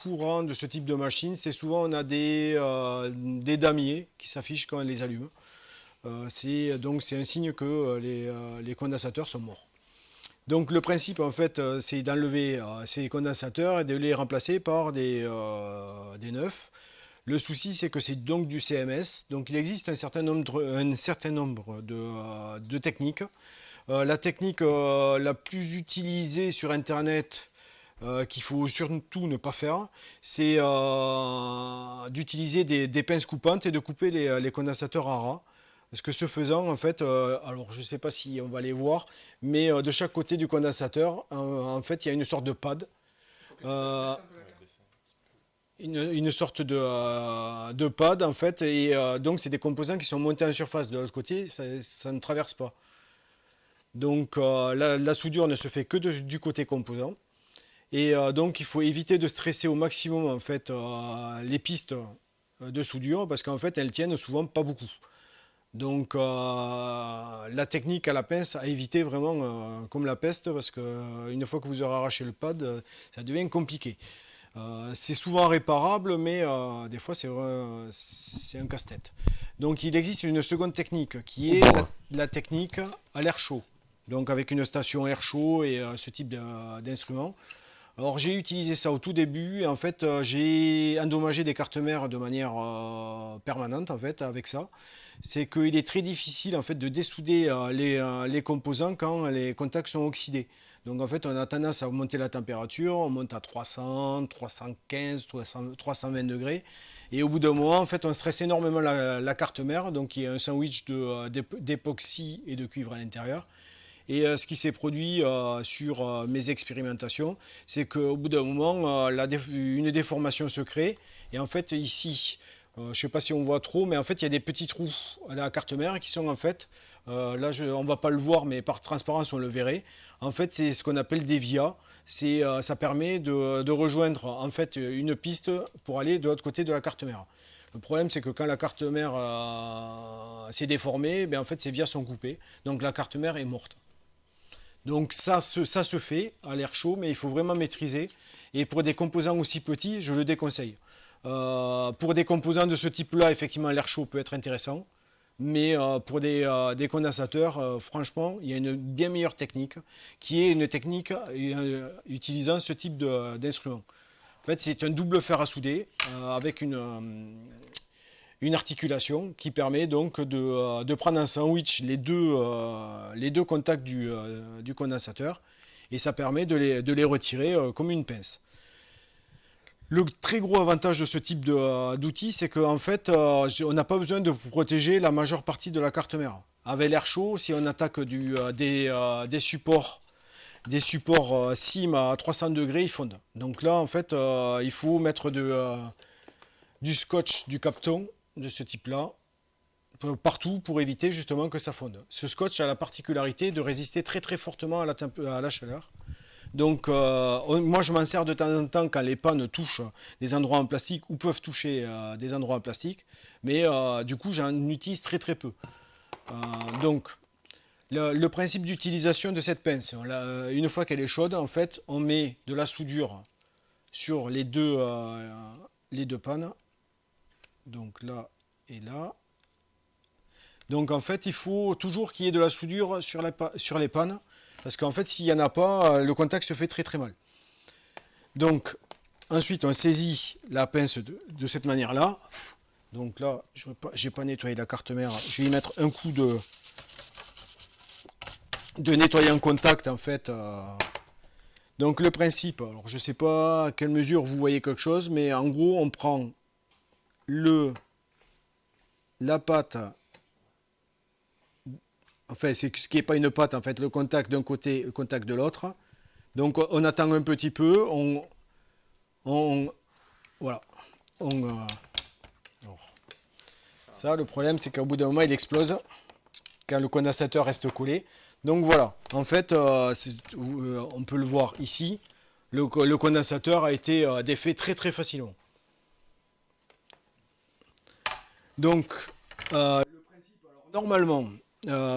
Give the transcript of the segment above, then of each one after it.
courant de ce type de machine, c'est souvent on a des damiers qui s'affichent quand on les allume. Donc c'est un signe que les condensateurs sont morts. Donc le principe en fait c'est d'enlever ces condensateurs et de les remplacer par des neufs. Le souci c'est que c'est donc du CMS, donc il existe un certain nombre de techniques. La technique la plus utilisée sur internet qu'il faut surtout ne pas faire, c'est d'utiliser des pinces coupantes et de couper les condensateurs en ras. Parce que ce faisant, en fait, alors je ne sais pas si on va les voir, mais de chaque côté du condensateur, en fait, il y a une sorte de pad. Euh, une sorte de pad, en fait, et donc c'est des composants qui sont montés en surface. De l'autre côté, ça ne traverse pas. Donc la soudure ne se fait que du côté composant. Et donc il faut éviter de stresser au maximum en fait les pistes de soudure parce qu'en fait elles tiennent souvent pas beaucoup. Donc la technique à la pince à éviter vraiment comme la peste parce que une fois que vous aurez arraché le pad, ça devient compliqué. C'est souvent réparable mais des fois c'est un casse-tête. Donc il existe une seconde technique qui est la technique à l'air chaud. Donc avec une station air chaud et ce type d'instrument. Alors j'ai utilisé ça au tout début et en fait j'ai endommagé des cartes mères de manière permanente en fait avec ça. C'est qu'il est très difficile en fait de dessouder les composants quand les contacts sont oxydés. Donc en fait on a tendance à augmenter la température, on monte à 300, 315, 320 degrés et au bout d'un moment en fait on stresse énormément la carte mère donc il y a un sandwich d'époxy et de cuivre à l'intérieur. Et ce qui s'est produit sur mes expérimentations, c'est qu'au bout d'un moment, une déformation se crée. Et en fait, ici, je ne sais pas si on voit trop, mais en fait, il y a des petits trous à la carte mère qui sont en fait, on ne va pas le voir, mais par transparence, on le verrait. En fait, c'est ce qu'on appelle des vias. Ça permet de rejoindre en fait une piste pour aller de l'autre côté de la carte mère. Le problème, c'est que quand la carte mère s'est déformée, ben, en fait, ces vias sont coupées. Donc la carte mère est morte. Donc ça se fait à l'air chaud, mais il faut vraiment maîtriser. Et pour des composants aussi petits, je le déconseille. Pour des composants de ce type-là, effectivement, l'air chaud peut être intéressant. Mais pour des condensateurs, franchement, il y a une bien meilleure technique, qui est une technique utilisant ce type d'instrument. En fait, c'est un double fer à souder avec une articulation qui permet donc de prendre en sandwich les deux contacts du condensateur et ça permet de les retirer comme une pince. Le très gros avantage de ce type d'outil, c'est qu'en fait, on n'a pas besoin de protéger la majeure partie de la carte mère. Avec l'air chaud, si on attaque des supports SIM à 300 degrés, ils fondent. Donc là, en fait, il faut mettre du scotch, du Kapton de ce type-là, partout pour éviter justement que ça fonde. Ce scotch a la particularité de résister très très fortement à la chaleur. Donc moi je m'en sers de temps en temps quand les pannes touchent des endroits en plastique ou peuvent toucher des endroits en plastique, mais du coup j'en utilise très très peu. Donc le principe d'utilisation de cette pince, une fois qu'elle est chaude, en fait on met de la soudure sur les deux pannes. Donc là et là. Donc en fait, il faut toujours qu'il y ait de la soudure sur les pannes. Parce qu'en fait, s'il n'y en a pas, le contact se fait très très mal. Donc ensuite, on saisit la pince de cette manière-là. Donc là, je n'ai pas nettoyé la carte mère. Je vais y mettre un coup de nettoyant contact en fait. Donc le principe, alors je ne sais pas à quelle mesure vous voyez quelque chose, mais en gros, on prend la pâte, enfin c'est ce qui n'est pas une pâte en fait, le contact d'un côté, le contact de l'autre. Donc on attend un petit peu, voilà, ça le problème c'est qu'au bout d'un moment il explose quand le condensateur reste collé. Donc voilà, en fait on peut le voir ici, le condensateur a été défait très très facilement. Donc, le principe, alors, normalement,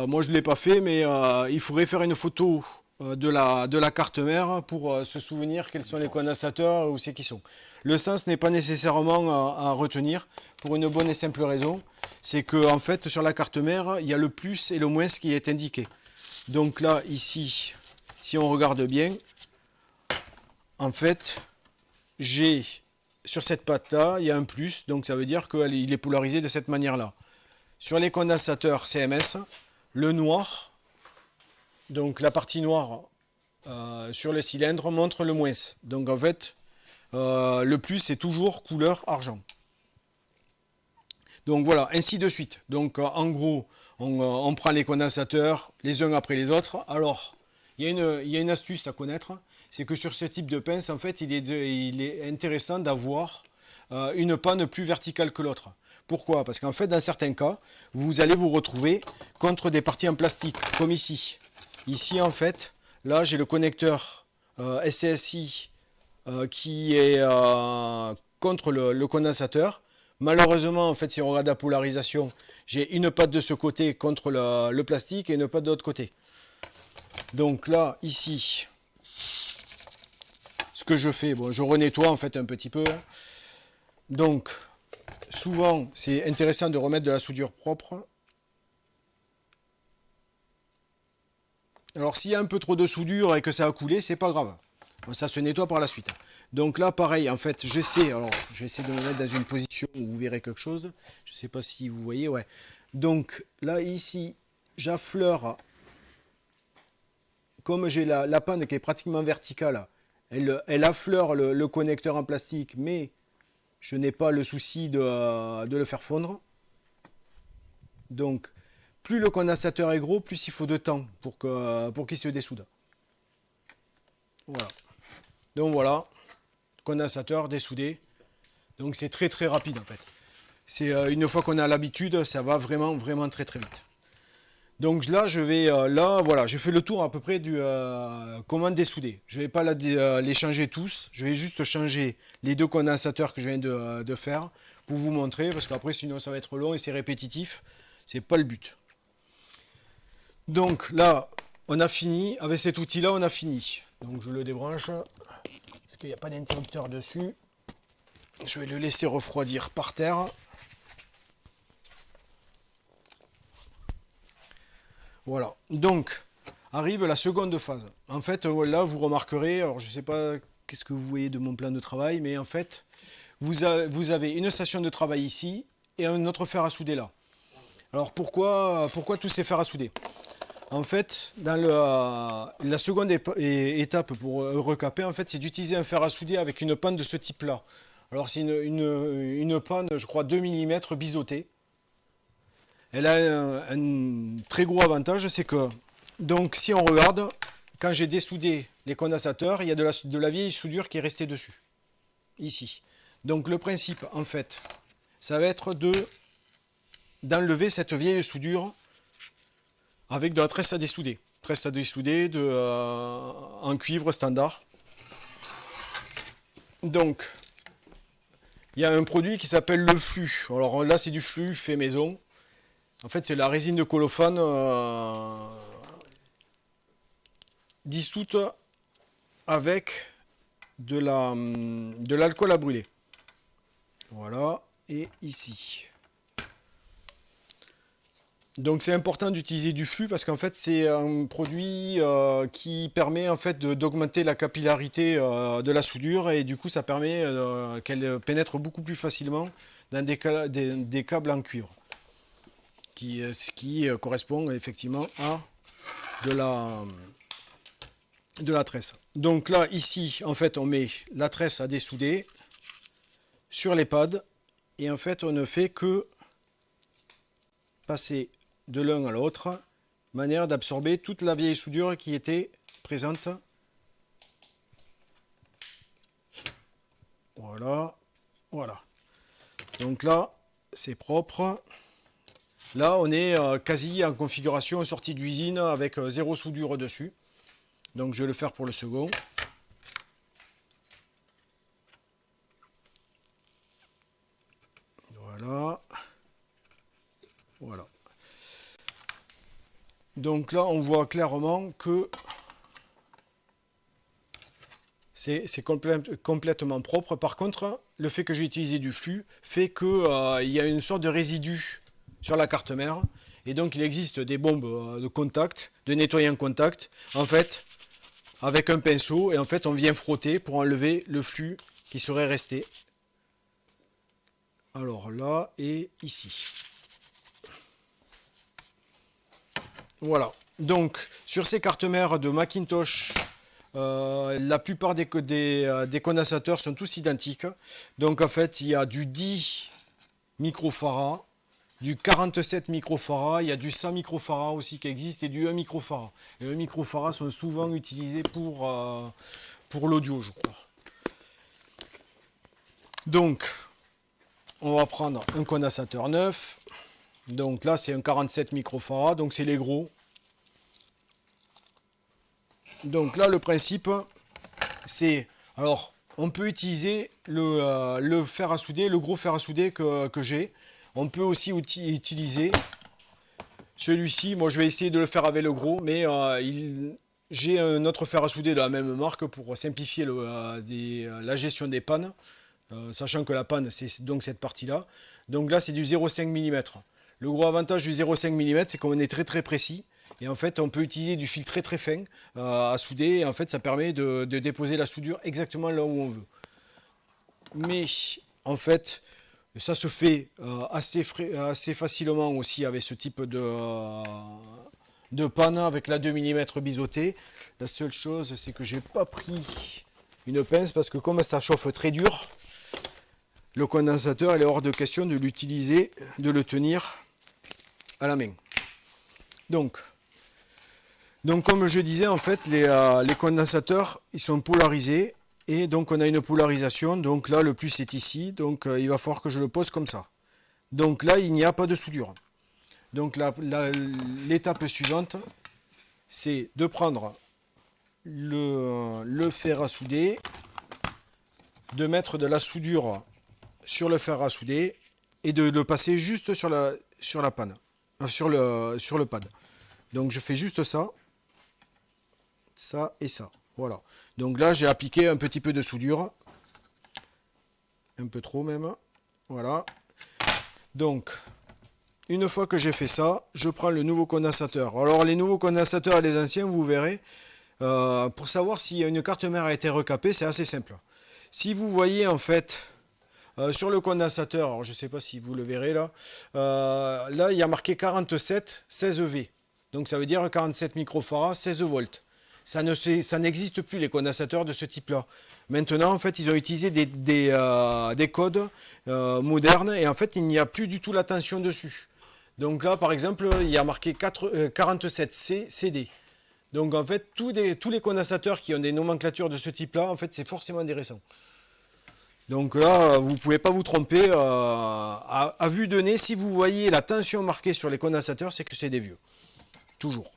moi je ne l'ai pas fait, mais il faudrait faire une photo de la carte mère pour se souvenir quels sont les condensateurs, où c'est qu'ils sont. Le sens n'est pas nécessairement à retenir pour une bonne et simple raison, c'est que en fait sur la carte mère, il y a le plus et le moins qui est indiqué. Donc là, ici, si on regarde bien, en fait, j'ai sur cette patte-là, il y a un plus, donc ça veut dire qu'il est polarisé de cette manière-là. Sur les condensateurs CMS, le noir, donc la partie noire sur le cylindre montre le moins. Donc en fait, le plus c'est toujours couleur argent. Donc voilà, ainsi de suite. Donc en gros, on prend les condensateurs les uns après les autres. Alors, il y a une astuce à connaître, c'est que sur ce type de pince, en fait, il est intéressant d'avoir une panne plus verticale que l'autre. Pourquoi? Parce qu'en fait, dans certains cas, vous allez vous retrouver contre des parties en plastique, comme ici. Ici, en fait, là, j'ai le connecteur SCSI qui est contre le condensateur. Malheureusement, en fait, si on regarde la polarisation, j'ai une patte de ce côté contre le plastique et une patte de l'autre côté. Donc là, ici, ce que je fais, bon, je renettoie en fait un petit peu. Donc, souvent, c'est intéressant de remettre de la soudure propre. Alors, s'il y a un peu trop de soudure et que ça a coulé, c'est pas grave. Ça se nettoie par la suite. Donc là, pareil, en fait, j'essaie de me mettre dans une position où vous verrez quelque chose. Je ne sais pas si vous voyez, ouais. Donc là, ici, j'affleure, comme j'ai la panne qui est pratiquement verticale, elle affleure le connecteur en plastique, mais je n'ai pas le souci de le faire fondre. Donc, plus le condensateur est gros, plus il faut de temps pour qu'il se dessoude. Voilà. Donc voilà, condensateur dessoudé. Donc c'est très très rapide en fait. C'est une fois qu'on a l'habitude, ça va vraiment vraiment très très vite. Donc là je vais là voilà, j'ai fait le tour à peu près du comment dessouder. Je vais pas les changer tous, je vais juste changer les deux condensateurs que je viens de faire pour vous montrer parce qu'après sinon ça va être long et c'est répétitif. C'est pas le but. Donc là, on a fini avec cet outil là, on a fini. Donc je le débranche parce qu'il n'y a pas d'interrupteur dessus. Je vais le laisser refroidir par terre. Voilà. Donc, arrive la seconde phase. En fait, là, vous remarquerez, alors je ne sais pas qu'est-ce que vous voyez de mon plan de travail, mais en fait, vous avez une station de travail ici et un autre fer à souder là. Alors pourquoi tous ces fers à souder? En fait, dans la seconde étape pour recaper, en fait, c'est d'utiliser un fer à souder avec une panne de ce type-là. Alors c'est une panne, je crois, 2 mm biseautée. Elle a un très gros avantage, c'est que, donc si on regarde, quand j'ai dessoudé les condensateurs, il y a de la vieille soudure qui est restée dessus, ici. Donc le principe, en fait, ça va être d'enlever cette vieille soudure avec de la tresse à dessouder. Tresse à dessouder en cuivre standard. Donc, il y a un produit qui s'appelle le flux. Alors là, c'est du flux fait maison. En fait, c'est la résine de colophane dissoute avec de l'alcool à brûler. Voilà, et ici. Donc c'est important d'utiliser du flux parce qu'en fait c'est un produit qui permet en fait d'augmenter la capillarité de la soudure et du coup ça permet qu'elle pénètre beaucoup plus facilement dans des câbles en cuivre. Ce qui correspond effectivement à de la tresse. Donc là, ici, en fait, on met la tresse à dessouder sur les pads et en fait, on ne fait que passer de l'un à l'autre, manière d'absorber toute la vieille soudure qui était présente. Voilà, voilà. Donc là, c'est propre. Là, on est quasi en configuration sortie d'usine avec zéro soudure dessus. Donc je vais le faire pour le second. Voilà. Voilà. Donc là, on voit clairement que c'est complètement propre. Par contre, le fait que j'ai utilisé du flux fait que il y a une sorte de résidu sur la carte mère. Et donc il existe des bombes de contact, de nettoyant contact, en fait, avec un pinceau. Et en fait, on vient frotter pour enlever le flux qui serait resté. Alors là et ici. Voilà. Donc, sur ces cartes mères de Macintosh, la plupart des condensateurs sont tous identiques. Donc, en fait, il y a du 10 microfarad, du 47 microfarad, il y a du 100 microfarad aussi qui existe et du 1 microfarad. Les 1 microfarad sont souvent utilisés pour l'audio, je crois. Donc, on va prendre un condensateur neuf. Donc là, c'est un 47 microfarad, donc c'est les gros. Donc là, le principe, c'est... Alors, on peut utiliser le fer à souder, le gros fer à souder que j'ai. On peut aussi utiliser celui-ci. Moi, je vais essayer de le faire avec le gros, mais j'ai un autre fer à souder de la même marque pour simplifier la gestion des pannes. Sachant que la panne, c'est donc cette partie-là. Donc là, c'est du 0,5 mm. Le gros avantage du 0,5 mm, c'est qu'on est très très précis. Et en fait, on peut utiliser du fil très très fin à souder. Et en fait, ça permet de déposer la soudure exactement là où on veut. Mais en fait, ça se fait assez facilement aussi avec ce type de panne avec la 2 mm biseautée. La seule chose, c'est que j'ai pas pris une pince parce que comme ça chauffe très dur, le condensateur, il est hors de question de l'utiliser, de le tenir à la main. Donc comme je disais, en fait, les condensateurs, ils sont polarisés. Et donc, on a une polarisation. Donc là, le plus est ici. Donc, il va falloir que je le pose comme ça. Donc là, il n'y a pas de soudure. Donc, l'étape suivante, c'est de prendre le fer à souder, de mettre de la soudure sur le fer à souder et de le passer juste sur la panne, sur le pad. Donc, je fais juste ça. Ça et ça. Voilà. Donc là, j'ai appliqué un petit peu de soudure. Un peu trop même. Voilà. Donc, une fois que j'ai fait ça, je prends le nouveau condensateur. Alors, les nouveaux condensateurs et les anciens, vous verrez, pour savoir si une carte mère a été recapée, c'est assez simple. Si vous voyez, en fait, sur le condensateur, alors je ne sais pas si vous le verrez là, là, il y a marqué 47 16V. Donc, ça veut dire 47 microfarad, 16 volts. Ça n'existe plus, les condensateurs de ce type-là. Maintenant, en fait, ils ont utilisé des codes modernes et en fait, il n'y a plus du tout la tension dessus. Donc là, par exemple, il y a marqué 47C CD. Donc en fait, tous les condensateurs qui ont des nomenclatures de ce type-là, en fait, c'est forcément des récents. Donc là, vous ne pouvez pas vous tromper. À vue de nez, si vous voyez la tension marquée sur les condensateurs, c'est que c'est des vieux. Toujours.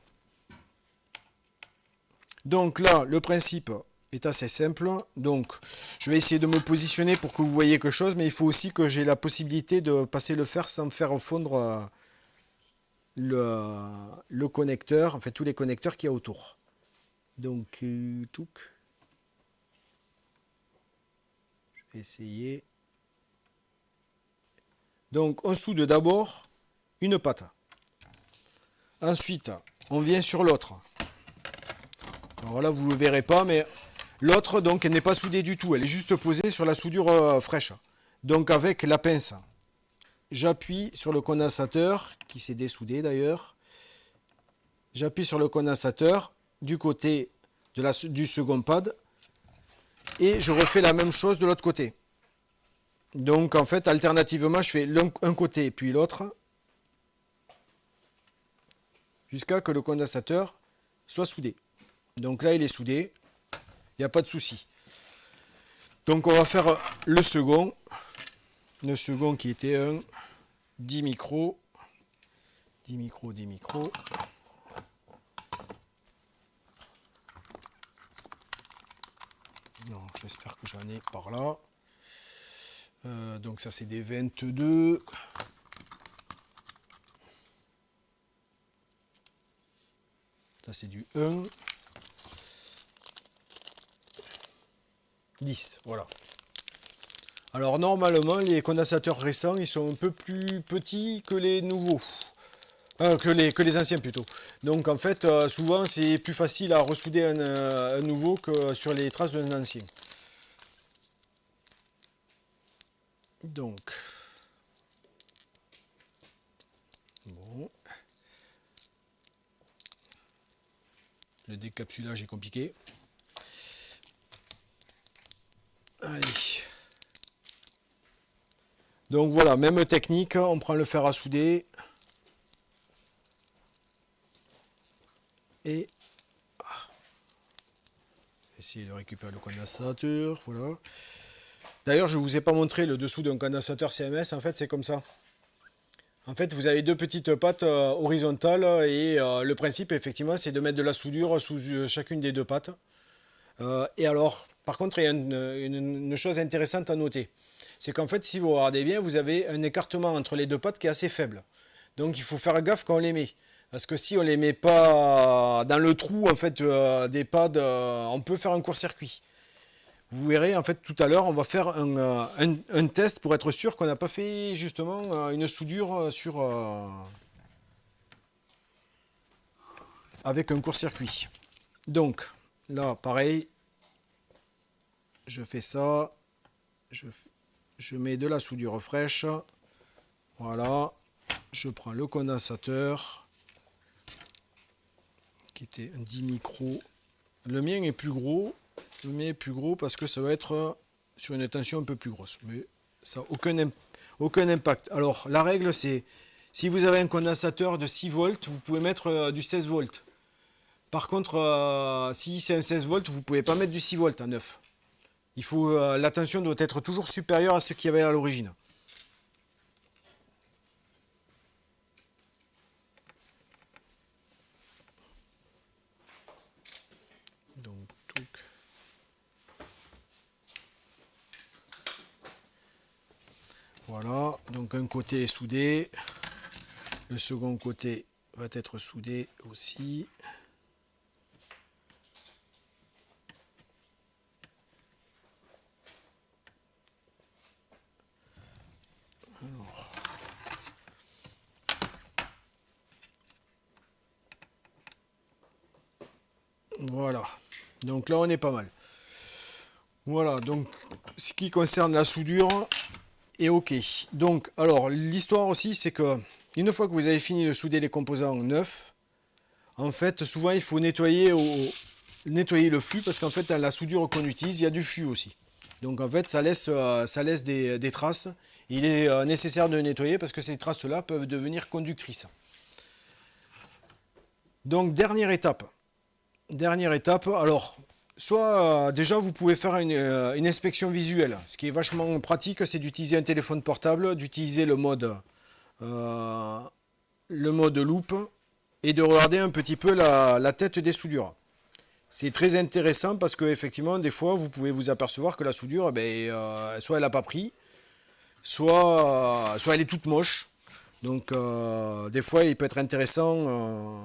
Donc là, le principe est assez simple. Donc, je vais essayer de me positionner pour que vous voyez quelque chose, mais il faut aussi que j'ai la possibilité de passer le fer sans faire fondre le connecteur, en fait tous les connecteurs qu'il y a autour. Donc, je vais essayer. Donc, on soude d'abord une patte. Ensuite, on vient sur l'autre. Alors là, vous ne le verrez pas, mais l'autre, donc, elle n'est pas soudée du tout. Elle est juste posée sur la soudure fraîche. Donc, avec la pince, j'appuie sur le condensateur, qui s'est dessoudé d'ailleurs. J'appuie sur le condensateur du côté du second pad. Et je refais la même chose de l'autre côté. Donc, en fait, alternativement, je fais un côté puis l'autre. Jusqu'à que le condensateur soit soudé. Donc là, il est soudé. Il n'y a pas de souci. Donc on va faire le second. Le second qui était un 10 micros. 10 micros, 10 micros. Non, j'espère que j'en ai par là. Donc ça c'est des 22. Ça c'est du 1. 10, voilà. Alors normalement, les condensateurs récents, ils sont un peu plus petits que les nouveaux. Que les anciens plutôt. Donc en fait, souvent c'est plus facile à ressouder un nouveau que sur les traces d'un ancien. Donc, bon. Le décapsulage est compliqué. Allez. Donc voilà, même technique, on prend le fer à souder. Et essayer de récupérer le condensateur, voilà. D'ailleurs, je ne vous ai pas montré le dessous d'un condensateur CMS, en fait c'est comme ça. En fait, vous avez deux petites pattes horizontales et le principe, effectivement, c'est de mettre de la soudure sous chacune des deux pattes. Et alors, par contre, il y a une chose intéressante à noter. C'est qu'en fait, si vous regardez bien, vous avez un écartement entre les deux pattes qui est assez faible. Donc, il faut faire gaffe quand on les met. Parce que si on les met pas dans le trou, en fait, des pads, on peut faire un court-circuit. Vous verrez, en fait, tout à l'heure, on va faire un test pour être sûr qu'on n'a pas fait, justement, une soudure avec un court-circuit. Donc, là, pareil, je fais ça, je mets de la soudure fraîche, voilà, je prends le condensateur, qui était un 10 micros, le mien est plus gros, parce que ça va être sur une tension un peu plus grosse, mais ça n'a aucun impact. Alors, la règle, c'est, si vous avez un condensateur de 6 volts, vous pouvez mettre du 16 volts. Par contre, si c'est un 16 volts, vous ne pouvez pas mettre du 6 volts à 9. La tension doit être toujours supérieure à ce qu'il y avait à l'origine. Donc, voilà, donc un côté est soudé, le second côté va être soudé aussi. Alors. Voilà, donc là on est pas mal. Voilà, donc ce qui concerne la soudure est ok. Donc, alors l'histoire aussi, c'est que une fois que vous avez fini de souder les composants neufs, en fait, souvent il faut nettoyer le flux parce qu'en fait, dans la soudure qu'on utilise, il y a du flux aussi. Donc en fait, ça laisse des traces. Il est nécessaire de nettoyer parce que ces traces-là peuvent devenir conductrices. Donc dernière étape, alors, soit déjà vous pouvez faire une inspection visuelle. Ce qui est vachement pratique, c'est d'utiliser un téléphone portable, d'utiliser le mode loupe et de regarder un petit peu la tête des soudures. C'est très intéressant parce que effectivement, des fois, vous pouvez vous apercevoir que la soudure, soit elle n'a pas pris, soit elle est toute moche. Donc, des fois, il peut être intéressant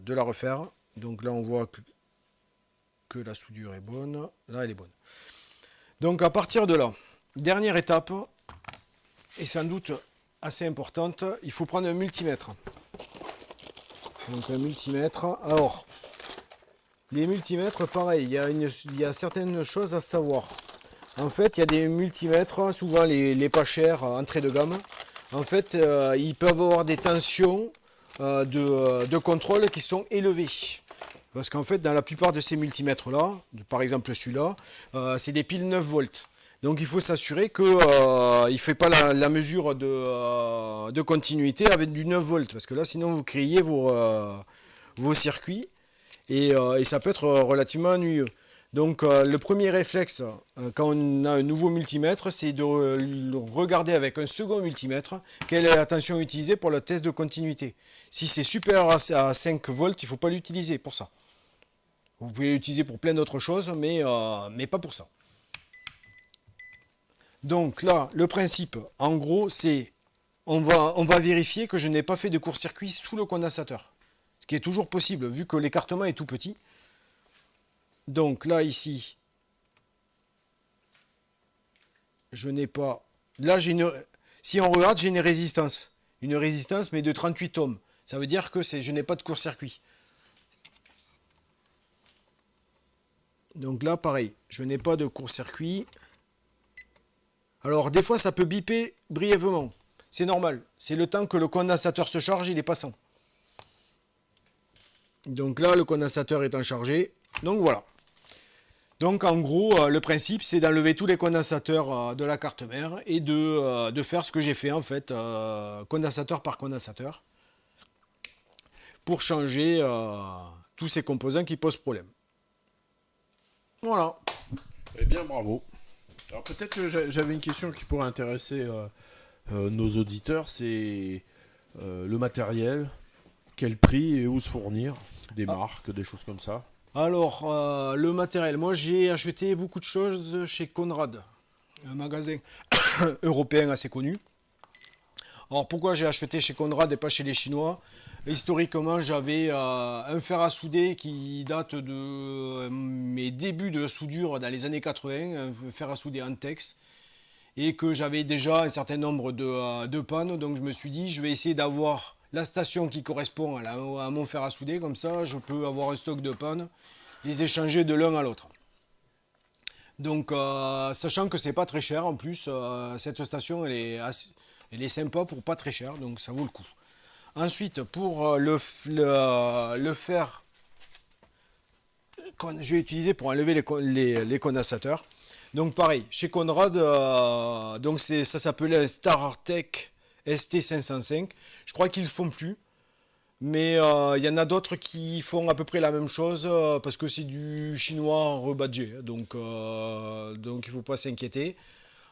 de la refaire. Donc là, on voit que la soudure est bonne. Là, elle est bonne. Donc, à partir de là, dernière étape, et sans doute assez importante, il faut prendre un multimètre. Donc, un multimètre. Alors, les multimètres, pareil, il y a certaines choses à savoir. En fait, il y a des multimètres, souvent les pas chers, entrée de gamme. En fait, ils peuvent avoir des tensions de contrôle qui sont élevées. Parce qu'en fait, dans la plupart de ces multimètres-là, par exemple celui-là, c'est des piles 9 volts. Donc il faut s'assurer qu'il ne fait pas la mesure de continuité avec du 9 volts. Parce que là, sinon, vous créez vos circuits et ça peut être relativement ennuyeux. Donc le premier réflexe quand on a un nouveau multimètre, c'est de regarder avec un second multimètre quelle est la tension utilisée pour le test de continuité. Si c'est supérieur à 5 volts, il ne faut pas l'utiliser pour ça. Vous pouvez l'utiliser pour plein d'autres choses, mais pas pour ça. Donc là, le principe, en gros, c'est on va vérifier que je n'ai pas fait de court-circuit sous le condensateur. Ce qui est toujours possible, vu que l'écartement est tout petit. Donc là, ici, je n'ai pas... Là, si on regarde, j'ai une résistance. Une résistance, mais de 38 ohms. Ça veut dire que je n'ai pas de court-circuit. Donc là, pareil, je n'ai pas de court-circuit. Alors, des fois, ça peut biper brièvement. C'est normal. C'est le temps que le condensateur se charge, il est passant. Donc là, le condensateur étant chargé. Donc voilà. Donc en gros, le principe, c'est d'enlever tous les condensateurs de la carte mère et de faire ce que j'ai fait en fait, condensateur par condensateur, pour changer tous ces composants qui posent problème. Voilà. Eh bien, bravo. Alors peut-être que j'avais une question qui pourrait intéresser nos auditeurs, c'est le matériel, quel prix et où se fournir, des marques, des choses comme ça. Alors, le matériel, moi j'ai acheté beaucoup de choses chez Conrad, un magasin européen assez connu. Alors pourquoi j'ai acheté chez Conrad et pas chez les Chinois? Historiquement, j'avais un fer à souder qui date de mes débuts de soudure dans les années 80, un fer à souder Antex, et que j'avais déjà un certain nombre de pannes, donc je me suis dit, je vais essayer d'avoir la station qui correspond à mon fer à souder, comme ça je peux avoir un stock de pannes, les échanger de l'un à l'autre. Donc sachant que c'est pas très cher en plus, cette station elle est sympa pour pas très cher, donc ça vaut le coup. Ensuite pour le fer que j'ai utilisé pour enlever les condensateurs, donc pareil, chez Conrad, donc ça s'appelait un StarTech ST505. Je crois qu'ils ne le font plus. Mais il y en a d'autres qui font à peu près la même chose parce que c'est du chinois rebadgé. Donc il ne faut pas s'inquiéter.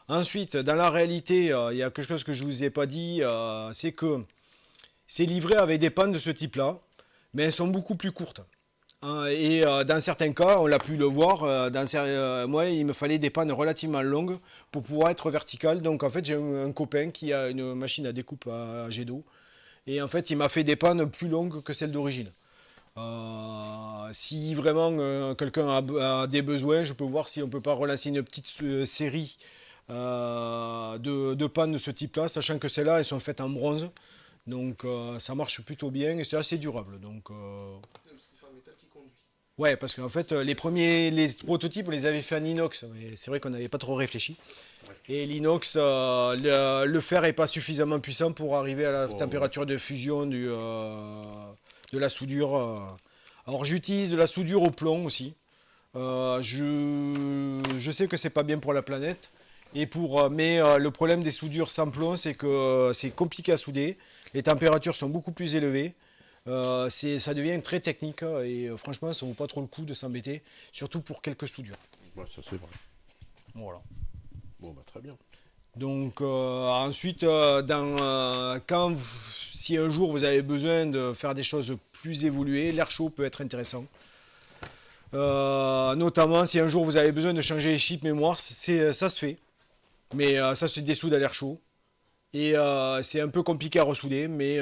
Ensuite, dans la réalité, il y a quelque chose que je ne vous ai pas dit, c'est que c'est livré avec des pannes de ce type-là, mais elles sont beaucoup plus courtes. Et dans certains cas, on l'a pu le voir, moi il me fallait des pannes relativement longues pour pouvoir être vertical. Donc en fait j'ai un copain qui a une machine à découpe à jet d'eau. Et en fait il m'a fait des pannes plus longues que celles d'origine. Si vraiment quelqu'un a des besoins, je peux voir si on peut pas relancer une petite série de pannes de ce type-là, sachant que celles-là elles sont faites en bronze. Donc ça marche plutôt bien et c'est assez durable. Donc ouais, parce qu'en fait, les prototypes, on les avait fait en inox, mais c'est vrai qu'on n'avait pas trop réfléchi. Et l'inox, le fer n'est pas suffisamment puissant pour arriver à la température de fusion de la soudure. Alors j'utilise de la soudure au plomb aussi. Je sais que c'est pas bien pour la planète. Mais le problème des soudures sans plomb, c'est que c'est compliqué à souder. Les températures sont beaucoup plus élevées. Ça devient très technique et franchement ça vaut pas trop le coup de s'embêter, surtout pour quelques soudures. Ouais, ça c'est vrai. Voilà. Bon bah très bien. Donc ensuite, si un jour vous avez besoin de faire des choses plus évoluées, l'air chaud peut être intéressant. Notamment si un jour vous avez besoin de changer les chips mémoire, ça se fait. Mais ça se dessoude à l'air chaud. Et c'est un peu compliqué à ressouder, mais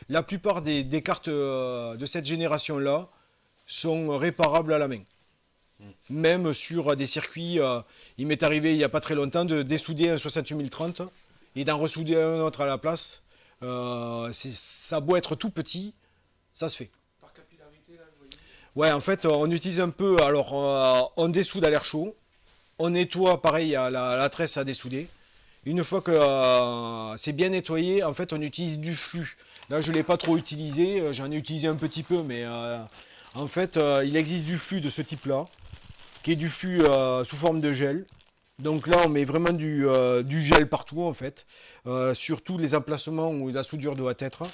la plupart des cartes de cette génération-là sont réparables à la main. Même sur des circuits, il m'est arrivé il n'y a pas très longtemps de dessouder un 68030 et d'en ressouder un autre à la place. Ça a beau être tout petit, ça se fait. Par capillarité, là, vous voyez. Ouais, en fait, on utilise un peu, alors on dessoude à l'air chaud, on nettoie pareil à la tresse à dessouder. Une fois que c'est bien nettoyé, en fait, on utilise du flux. Là, je ne l'ai pas trop utilisé, j'en ai utilisé un petit peu, mais en fait, il existe du flux de ce type-là, qui est du flux sous forme de gel. Donc là, on met vraiment du gel partout, en fait, sur tous les emplacements où la soudure doit être.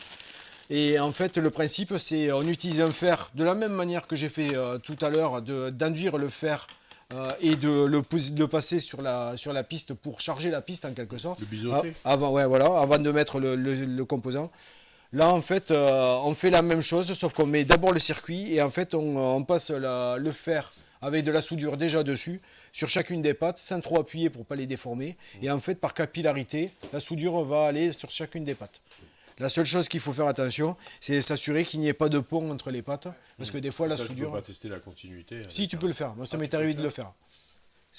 Et en fait, le principe, c'est on utilise un fer de la même manière que j'ai fait tout à l'heure, d'induire le fer et de le passer sur la piste pour charger la piste en quelque sorte. Le biseauté. Avant de mettre le composant. Là, en fait, on fait la même chose, sauf qu'on met d'abord le circuit et en fait, on passe le fer avec de la soudure déjà dessus sur chacune des pattes sans trop appuyer pour ne pas les déformer. Et en fait, par capillarité, la soudure va aller sur chacune des pattes. La seule chose qu'il faut faire attention, c'est s'assurer qu'il n'y ait pas de pont entre les pattes. Parce que des fois, la soudure. Tu peux pas tester la continuité. Si, tu peux le faire. Moi, ça m'est arrivé de le faire.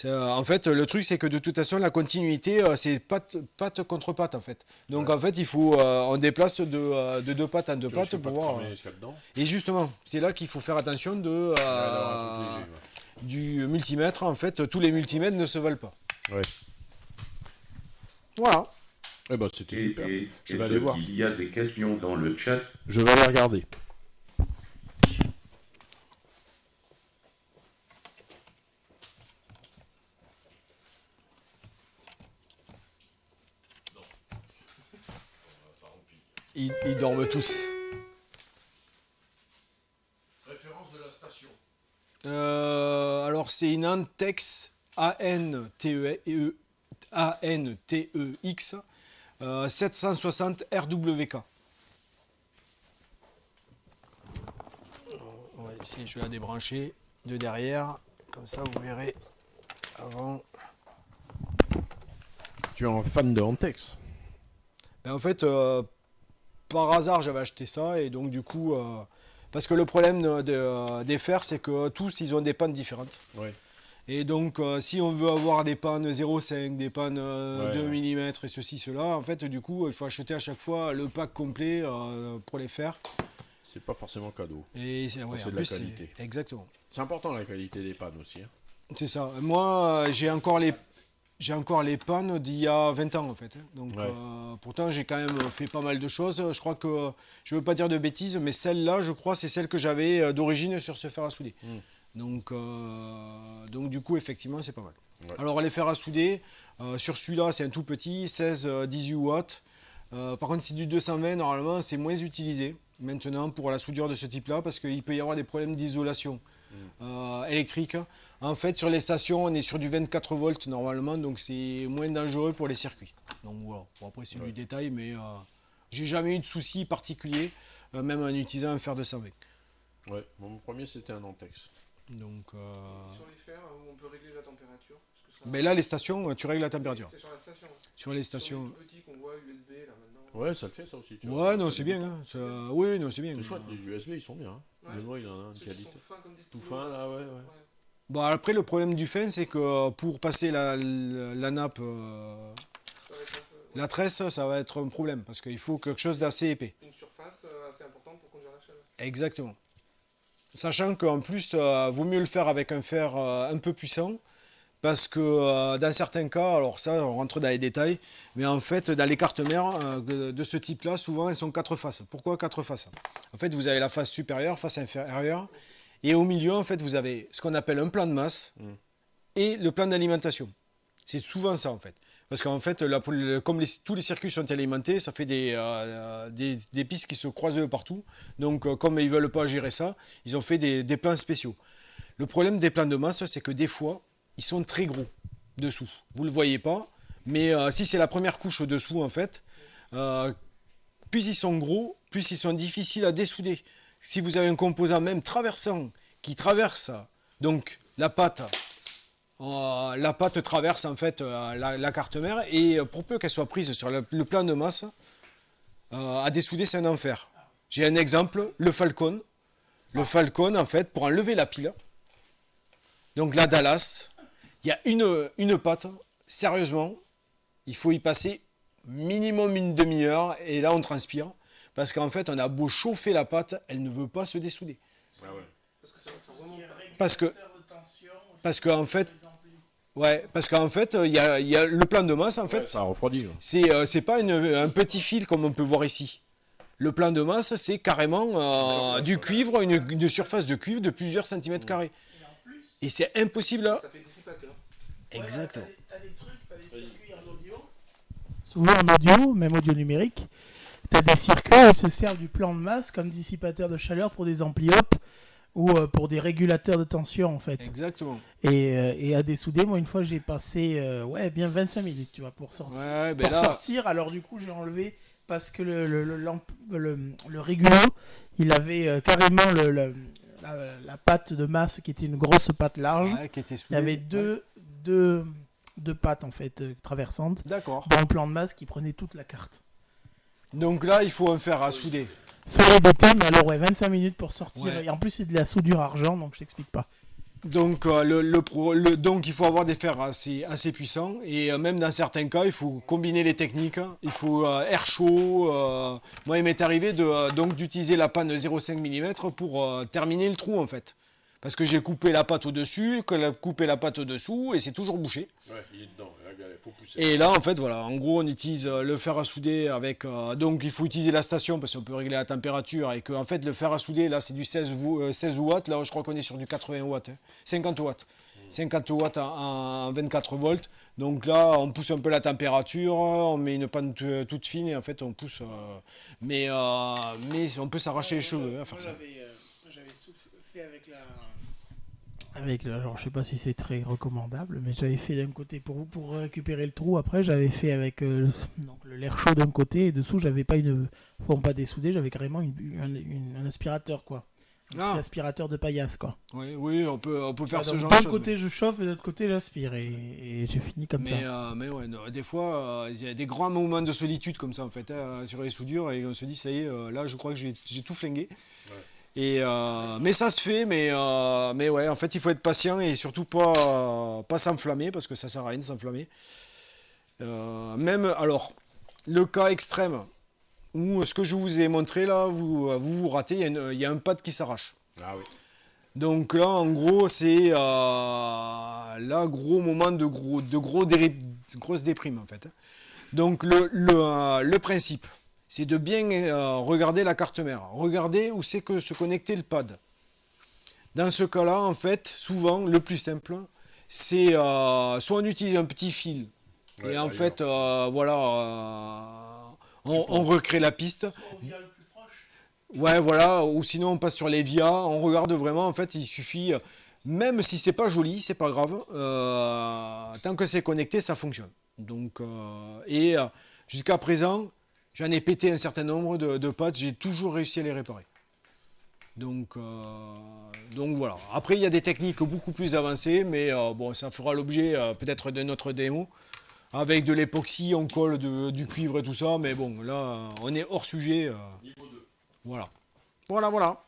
En fait, le truc, c'est que de toute façon, la continuité, c'est patte contre patte, en fait. Donc, en fait, il faut, on déplace de deux pattes en deux Tu vois, je pattes peux pas pour te voir. cramer ce qu'il y a dedans. Et justement, c'est là qu'il faut faire attention D'avoir un truc léger. du multimètre. En fait, tous les multimètres ne se valent pas. Ouais. Voilà. Eh ben, c'était super. Je vais est-ce aller voir. qu'il y a des questions dans le chat? Je vais aller regarder. Ils dorment tous. Référence de la station. Alors, c'est une Antex ANTEX 760 RWK. On va essayer, je vais la débrancher de derrière. Comme ça, vous verrez avant. Tu es un fan de Antex? Ben, en fait, par hasard, j'avais acheté ça et donc du coup, parce que le problème des fers, c'est que tous, ils ont des pannes différentes. Ouais. Et donc, si on veut avoir des pannes 0,5, des pannes 2 ouais. mm et ceci, cela, en fait, du coup, il faut acheter à chaque fois le pack complet pour les fers. C'est pas forcément cadeau. Et c'est ouais, C'est en de plus, la qualité. Exactement. C'est important la qualité des pannes aussi. Hein. C'est ça. Moi, j'ai encore les pannes d'il y a 20 ans, en fait. Donc, Ouais. pourtant, j'ai quand même fait pas mal de choses. Je crois que, je veux pas dire de bêtises, mais celle-là, je crois, c'est celle que j'avais d'origine sur ce fer à souder. Donc, du coup, effectivement, c'est pas mal. Ouais. Alors, les fers à souder, sur celui-là, c'est un tout petit, 16-18 watts. Par contre, c'est du 220, normalement, c'est moins utilisé maintenant pour la soudure de ce type-là parce qu'il peut y avoir des problèmes d'isolation électrique. En fait, sur les stations, on est sur du 24 volts normalement, donc c'est moins dangereux pour les circuits. Donc voilà, bon, après c'est du détail, mais j'ai jamais eu de soucis particuliers, même en utilisant un fer 220. Ouais, mon premier c'était un Antex. Donc, Sur les fers, où on peut régler la température. Parce que ça- mais là, les stations, tu règles la température. C'est sur la station. Sur les Sur stations. les tout petits qu'on voit USB là maintenant. Ouais, ça le fait ça aussi. Tu Ouais, vois. non, c'est bien. Hein. Oui, non, c'est bien. C'est chouette, les USB ils sont bien. Hein. Ouais. Benoît il en a une Ceux qui qualité. sont fins comme des Tout stylos. fin là, ouais. Bon, après, le problème du fin, c'est que pour passer la nappe, Ça va être un peu, la tresse, ça va être un problème parce qu'il faut quelque chose d'assez épais. une surface assez importante pour conduire la chaleur. Exactement. Sachant qu'en plus, vaut mieux le faire avec un fer un peu puissant parce que dans certains cas, alors ça, on rentre dans les détails, mais en fait, dans les cartes mères de ce type-là, souvent, elles sont quatre faces. Pourquoi quatre faces? En fait, vous avez la face supérieure, face inférieure, et au milieu, en fait, vous avez ce qu'on appelle un plan de masse et le plan d'alimentation. C'est souvent ça, en fait. Parce qu'en fait, comme tous les circuits sont alimentés, ça fait des pistes qui se croisent partout. Donc, comme ils ne veulent pas gérer ça, ils ont fait des plans spéciaux. Le problème des plans de masse, c'est que des fois, ils sont très gros dessous. Vous ne le voyez pas, mais si c'est la première couche dessous, en fait, plus ils sont gros, plus ils sont difficiles à dessouder. Si vous avez un composant même traversant qui traverse donc la pâte traverse en fait la carte mère et pour peu qu'elle soit prise sur le plan de masse, à dessouder c'est un enfer. J'ai un exemple, le Falcon. Le Falcon en fait pour enlever la pile, donc la Dallas, il y a une patte, sérieusement, il faut y passer minimum une demi-heure et là on transpire parce qu'en fait on a beau chauffer la pâte, elle ne veut pas se dessouder. Ah ouais. Parce que ça remonte pas. Parce qu'en fait, il y a le plan de masse en fait. Ouais, ça refroidit. Ouais. C'est pas un petit fil comme on peut voir ici. Le plan de masse, c'est carrément du cuivre, une surface de cuivre de plusieurs centimètres carrés. Et c'est impossible là. Ça fait dissipateur. Exactement. T'as des trucs, t'as des circuits en audio. Souvent en audio, même audio numérique, t'as des circuits qui se servent du plan de masse comme dissipateur de chaleur pour des ampli-op ou pour des régulateurs de tension en fait. Exactement. Et à dessouder, moi une fois j'ai passé bien 25 minutes tu vois pour sortir. Ouais, ben Pour là, sortir, alors du coup j'ai enlevé parce que le régulo, il avait carrément la patte de masse qui était une grosse patte large. ouais, qui était Il y soudé. avait deux pattes en fait traversantes D'accord. dans le plan de masse qui prenait toute la carte. Donc là, il faut un fer à souder. Sur les détails, mais alors 25 minutes pour sortir. Ouais. Et en plus c'est de la soudure argent, donc je t'explique pas. Donc, donc il faut avoir des fers assez puissants et même dans certains cas, il faut combiner les techniques. Il faut air chaud. Moi, il m'est arrivé donc d'utiliser la panne de 0,5 mm pour terminer le trou en fait. Parce que j'ai coupé la pâte au-dessus, coupé la pâte au-dessous et c'est toujours bouché. Ouais, il est dedans, il faut pousser. Et là, en fait, voilà, en gros, on utilise le fer à souder avec. Donc, il faut utiliser la station parce qu'on peut régler la température et que, en fait, le fer à souder, là, c'est du 16 watts. Là, je crois qu'on est sur du 80 watts, 50 watts. 50 watts en 24 volts. Donc là, on pousse un peu la température, on met une panne toute fine et en fait, on pousse. Mais on peut s'arracher les cheveux à faire ça. J'avais fait alors je sais pas si c'est très recommandable, mais j'avais fait d'un côté pour récupérer le trou. Après, j'avais fait avec donc l'air chaud d'un côté et dessous, j'avais pas une pompe à dessouder, j'avais carrément un aspirateur quoi. Un petit aspirateur de paillasse quoi. Oui, on peut faire ce genre de de choses. D'un côté, je chauffe et de l'autre côté, j'aspire et j'ai fini comme ça. Mais ouais, non, des fois, il y a des grands moments de solitude comme ça en fait sur les soudures et on se dit ça y est, là, je crois que j'ai tout flingué. Ouais. Mais ça se fait, mais ouais, en fait, il faut être patient et surtout pas s'enflammer parce que ça sert à rien de s'enflammer. Même, alors, le cas extrême où ce que je vous ai montré là, vous ratez, il y a un pad qui s'arrache. Ah oui. Donc là, en gros, c'est là, gros moment de grosse déprime en fait. Donc le principe. C'est de bien regarder la carte mère, regarder où c'est que se connecter le pad. Dans ce cas-là, en fait, souvent, le plus simple, c'est soit on utilise un petit fil, ouais, et en fait, voilà, on recrée la piste. Via le plus proche. Ouais, voilà, ou sinon on passe sur les via, on regarde vraiment, en fait, il suffit, même si c'est pas joli, c'est pas grave, tant que c'est connecté, ça fonctionne. Donc, jusqu'à présent, j'en ai pété un certain nombre de pattes, j'ai toujours réussi à les réparer. Donc voilà. Après, il y a des techniques beaucoup plus avancées, mais bon, ça fera l'objet peut-être de notre démo. Avec de l'époxy, on colle du cuivre et tout ça, mais bon, là, on est hors sujet. Voilà. Voilà.